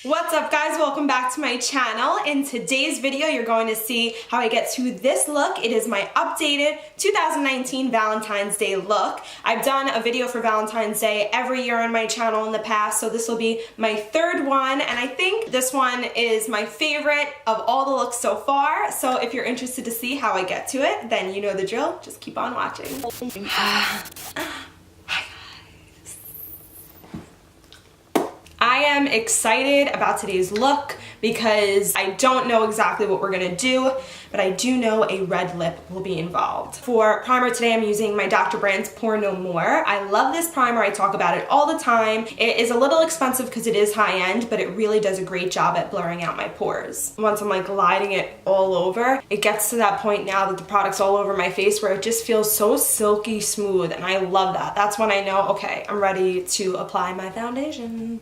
What's up guys, welcome back to my channel. In today's video, you're going to see how I get to this look. It is my updated 2019 Valentine's Day look. I've done a video for Valentine's Day every year on my channel in the past, so this will be my third one, and I think this one is my favorite of all the looks so far. So if you're interested to see how I get to it, then you know the drill. Just keep on watching. I am excited about today's look because I don't know exactly what we're gonna do, but I do know a red lip will be involved. For primer today, I'm using my Dr. Brand's Pore No More. I love this primer, I talk about it all the time. It is a little expensive because it is high-end, but it really does a great job at blurring out my pores. Once I'm like gliding it all over, it gets to that point now that the product's all over my face where it just feels so silky smooth, and I love that. That's when I know, okay, I'm ready to apply my foundation.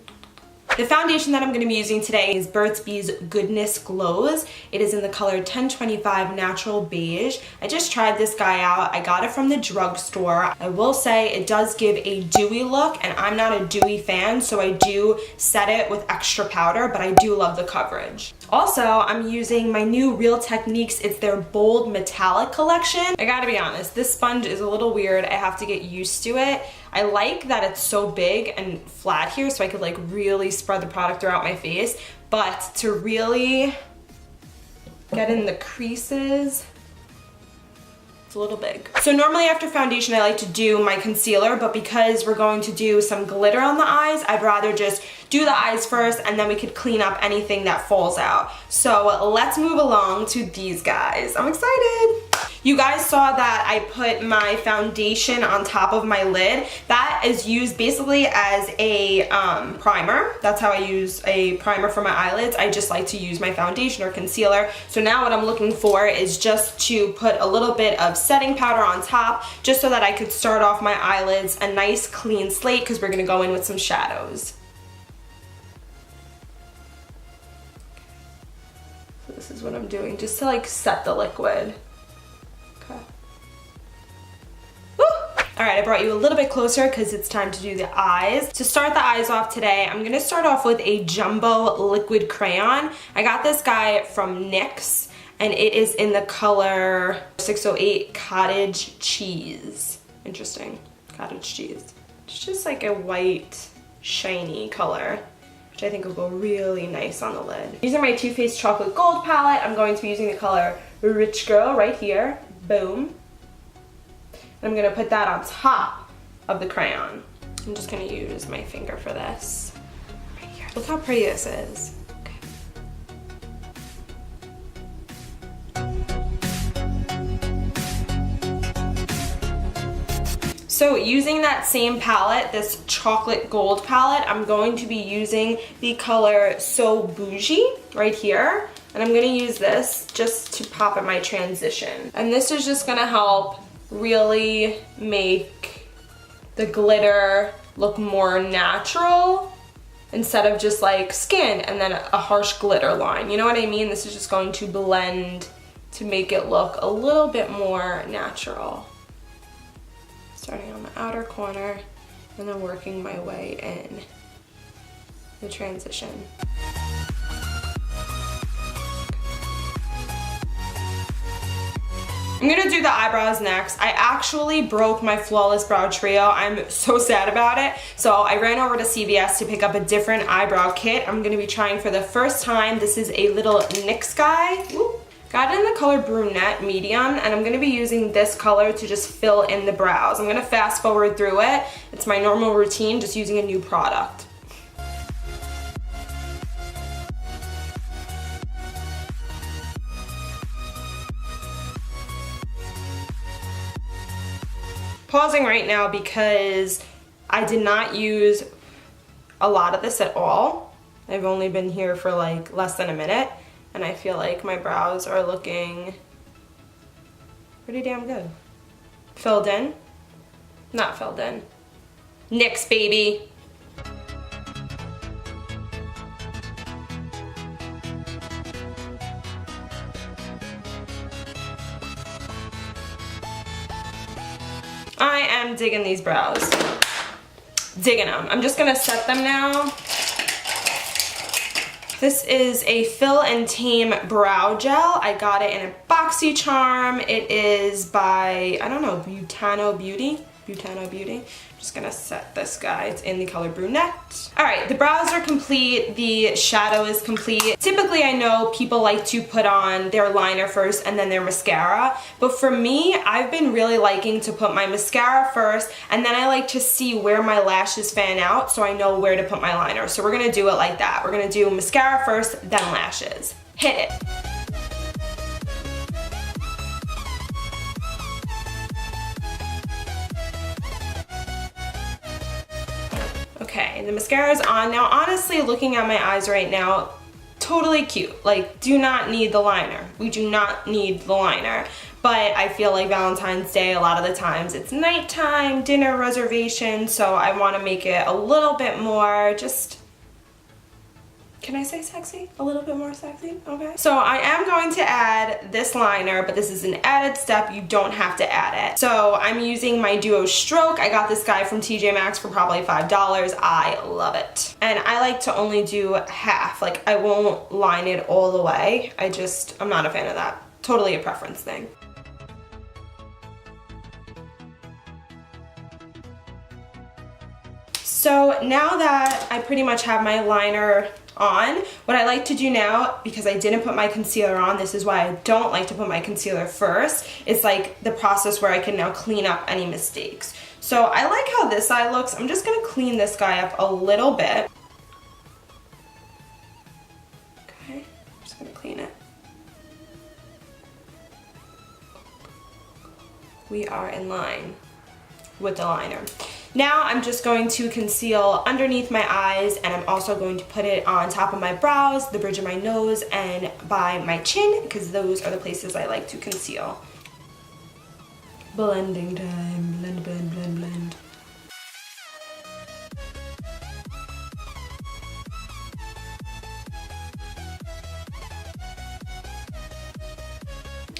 The foundation that I'm going to be using today is Burts Bees Goodness Glows. It is in the color 1025 Natural Beige. I just tried this guy out. I got it from the drugstore. I will say it does give a dewy look, and I'm not a dewy fan, so I do set it with extra powder, but I do love the coverage. Also, I'm using my new Real Techniques. It's their Bold Metallic collection. I gotta be honest, this sponge is a little weird. I have to get used to it. I like that it's so big and flat here so I could like really spread the product throughout my face, but to really get in the creases, it's a little big. So normally after foundation I like to do my concealer, but because we're going to do some glitter on the eyes, I'd rather just do the eyes first and then we could clean up anything that falls out. So let's move along to these guys. I'm excited. You guys saw that I put my foundation on top of my lid. That is used basically as a primer. That's how I use a primer for my eyelids. I just like to use my foundation or concealer. So now what I'm looking for is just to put a little bit of setting powder on top, just so that I could start off my eyelids a nice clean slate, because we're gonna go in with some shadows. So this is what I'm doing, just to like set the liquid. Alright, I brought you a little bit closer because it's time to do the eyes. To start the eyes off today, I'm going to start off with a jumbo liquid crayon. I got this guy from NYX, and it is in the color 608 Cottage Cheese. Interesting. Cottage cheese. It's just like a white, shiny color, which I think will go really nice on the lid. Using my Too Faced Chocolate Gold palette, I'm going to be using the color Rich Girl right here. Boom. I'm gonna put that on top of the crayon. I'm just gonna use my finger for this. Right here. Look how pretty this is. Okay. So using that same palette, this chocolate gold palette, I'm going to be using the color So Bougie right here. And I'm gonna use this just to pop in my transition. And this is just gonna help really make the glitter look more natural instead of just like skin and then a harsh glitter line. You know what I mean? This is just going to blend to make it look a little bit more natural. Starting on the outer corner and then working my way in the transition. I'm gonna do the eyebrows next. I actually broke my Flawless Brow Trio. I'm so sad about it. So I ran over to CVS to pick up a different eyebrow kit. I'm gonna be trying for the first time. This is a little NYX guy. Whoop. Got it in the color Brunette Medium, and I'm gonna be using this color to just fill in the brows. I'm gonna fast forward through it. It's my normal routine, just using a new product. Pausing right now because I did not use a lot of this at all. I've only been here for like less than a minute, and I feel like my brows are looking pretty damn good. Filled in? Not filled in. NYX, baby. I am digging these brows. Digging them. I'm just gonna set them now This is a Fill and Tame Brow Gel. I got it in a boxy charm. It is by, I don't know, Butano Beauty. I'm just gonna set this guy. It's in the color brunette. All right, the brows are complete. The shadow is complete. Typically, I know people like to put on their liner first and then their mascara. But for me, I've been really liking to put my mascara first, and then I like to see where my lashes fan out so I know where to put my liner. So we're gonna do it like that. We're gonna do mascara first, then lashes. Hit it. Okay, the mascara is on. Now, honestly, looking at my eyes right now, totally cute. Like, do not need the liner. We do not need the liner. But I feel like Valentine's Day, a lot of the times, it's nighttime, dinner reservation, so I want to make it a little bit more just... Can I say sexy? A little bit more sexy? Okay. So I am going to add this liner, but this is an added step. You don't have to add it. So I'm using my Duo Stroke. I got this guy from TJ Maxx for probably $5. I love it. And I like to only do half. Like, I won't line it all the way. I'm not a fan of that. Totally a preference thing. So now that I pretty much have my liner on, what I like to do now, because I didn't put my concealer on, this is why I don't like to put my concealer first, it's like the process where I can now clean up any mistakes. So I like how this eye looks. I'm just gonna clean this guy up a little bit. Okay, I'm just gonna clean it. We are in line with the liner. Now I'm just going to conceal underneath my eyes, and I'm also going to put it on top of my brows, the bridge of my nose, and by my chin, because those are the places I like to conceal. Blending time. Blend, blend, blend, blend.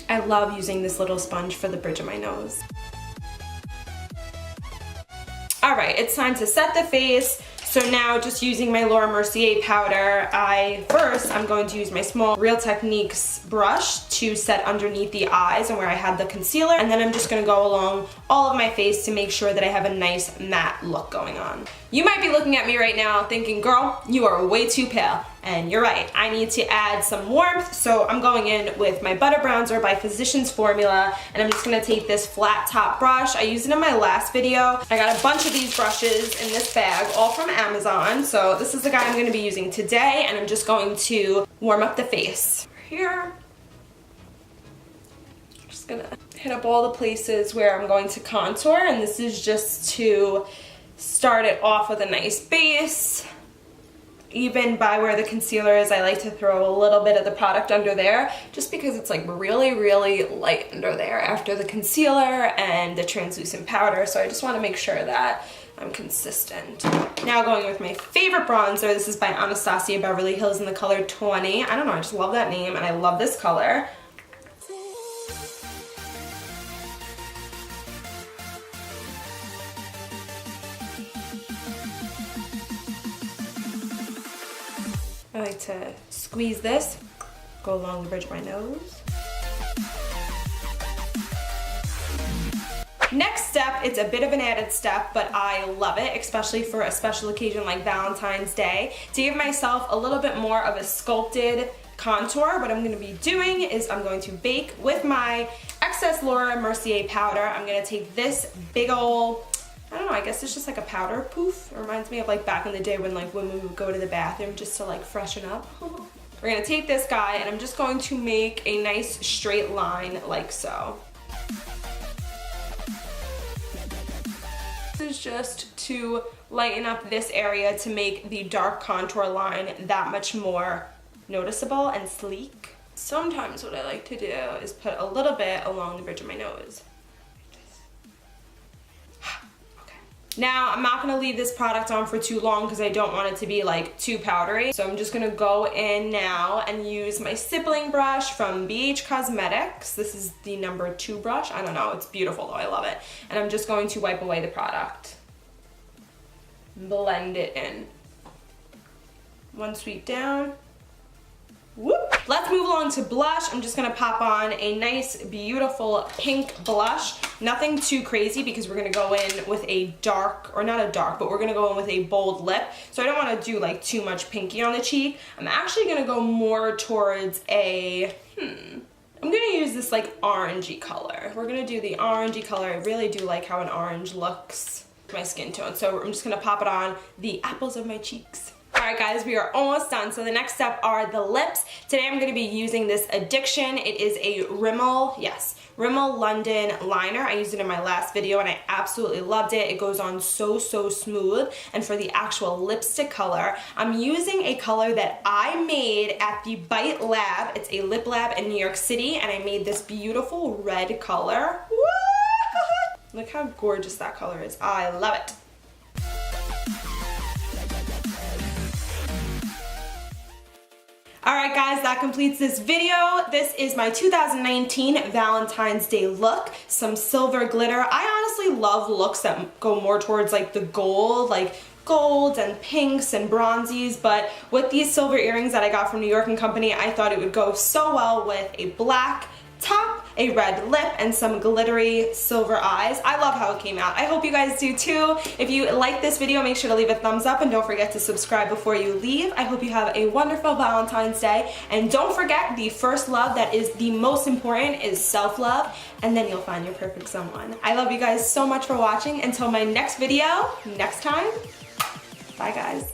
I love using this little sponge for the bridge of my nose. All right, it's time to set the face. So now, just using my Laura Mercier powder, I'm going to use my small Real Techniques brush to set underneath the eyes and where I had the concealer, and then I'm just gonna go along all of my face to make sure that I have a nice matte look going on. You might be looking at me right now thinking, girl, you are way too pale. And you're right, I need to add some warmth, so I'm going in with my Butter Bronzer by Physicians Formula, and I'm just gonna take this flat top brush. I used it in my last video. I got a bunch of these brushes in this bag, all from Amazon, so this is the guy I'm gonna be using today, and I'm just going to warm up the face. Here, I'm just gonna hit up all the places where I'm going to contour, and this is just to start it off with a nice base. Even by where the concealer is, I like to throw a little bit of the product under there, just because it's like really, really light under there after the concealer and the translucent powder, so I just want to make sure that I'm consistent. Now going with my favorite bronzer, this is by Anastasia Beverly Hills in the color 20. I don't know, I just love that name and I love this color. I like to squeeze this, go along the bridge of my nose. Next step, it's a bit of an added step, but I love it, especially for a special occasion like Valentine's Day. To give myself a little bit more of a sculpted contour, what I'm going to be doing is I'm going to bake with my excess Laura Mercier powder. I'm going to take this big ol', I don't know, I guess it's just like a powder poof. It reminds me of like back in the day when like women would go to the bathroom just to like freshen up. We're gonna take this guy and I'm just going to make a nice straight line like so. This is just to lighten up this area to make the dark contour line that much more noticeable and sleek. Sometimes what I like to do is put a little bit along the bridge of my nose. Now, I'm not gonna leave this product on for too long because I don't want it to be like too powdery. So I'm just gonna go in now and use my stippling brush from BH Cosmetics. This is the number 2 brush. I don't know, it's beautiful though, I love it. And I'm just going to wipe away the product. Blend it in. One sweep down, Whoop. Let's move along to blush. I'm just gonna pop on a nice, beautiful pink blush. Nothing too crazy because we're gonna go in with a dark, or not a dark, but we're gonna go in with a bold lip. So I don't wanna do like too much pinky on the cheek. I'm actually gonna go more towards a, I'm gonna use this like orangey color. We're gonna do the orangey color. I really do like how an orange looks my skin tone. So I'm just gonna pop it on the apples of my cheeks. Alright guys, we are almost done. So the next step are the lips. Today I'm going to be using this Addiction. It is a Rimmel London liner. I used it in my last video and I absolutely loved it. It goes on so smooth. And for the actual lipstick color, I'm using a color that I made at the BiteLab. It's a lip lab in New York City, and I made this beautiful red color. Woo! Look how gorgeous that color is. I love it. Alright guys, that completes this video. This is my 2019 Valentine's Day look. Some silver glitter. I honestly love looks that go more towards like the gold, like golds and pinks and bronzies, but with these silver earrings that I got from New York & Company, I thought it would go so well with a black top, a red lip, and some glittery silver eyes. I love how it came out. I hope you guys do too. If you like this video, make sure to leave a thumbs up and don't forget to subscribe before you leave. I hope you have a wonderful Valentine's Day, and don't forget, the first love that is the most important is self-love, and then you'll find your perfect someone. I love you guys so much for watching. Until my next video, next time, bye guys.